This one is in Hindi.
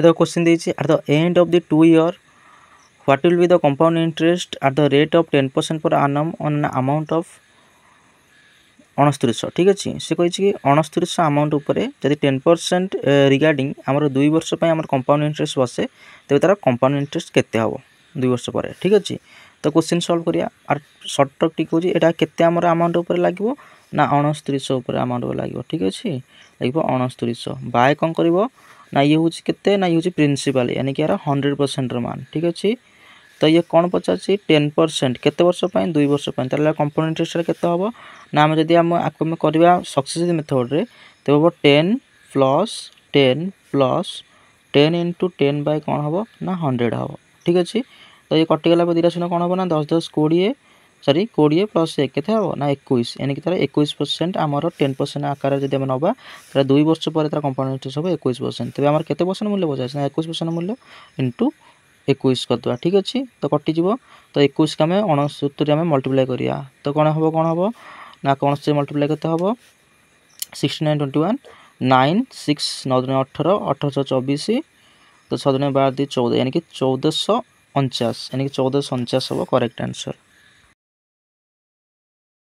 से क्वेश्चन देछि at the end of the 2 year what will be the compound interest at the rate of 10% per annum on an amount of 6900 ठीक अच्छे से कही कि 6900 अमाउंट उपरे जदि 10% रिगार्डिंग आमर 2 वर्ष आम कंपाउंड इंटरेस्ट बसे तेज तार कंपाउंड इंटरेस्ट केते हम 2 वर्ष पर ठीक अच्छे तो क्वेश्चन सॉल्व करिया आर सर्ट टिक हो एटा केते आमर अमाउंट उपर लागो ना 6900 उपर अमाउंट लागो ठीक अच्छे लागो 6900 बाय कौन करिवो ना ये हूँ केते ना ये हूँ प्रिंसिपल यानी कि यार 100% मान ठीक अच्छे तो ये कौन पचार 10% केते वर्ष 2 वर्ष तार कंपाउंड इंटरेस्ट केते हम ना आम जब आम करवा सक्सेसिव मेथड रे तो हम 10 प्लस 10 इंटू 10 बाय कौन हम ना 100 हम ठीक अच्छे तो ये कटिगला दुटा शून्य कौन हम ना 10 10 20 सॉरी 20 प्लस 1 के हम ना 21 यानी कि तार 21% आमर 10% आकार जब आम नवा तो 2 वर्ष पर तार कंपाउंड इंटरेस्ट हम 21% तेज आम केते परसेंट मूल्य बचाए ना 21% मूल्य इंटू 21 करदे ठीक अच्छे तो कटिज तो 21 का आम 69 आम मल्टीप्लाई करिया तो कौन हम ना कौन से मल्टीप्लाई करते हम 69 21 9 6 9 18 18 24 तो 6 12 14 यानी कि 1449 यानी कि 1449 हम करेक्ट आंसर।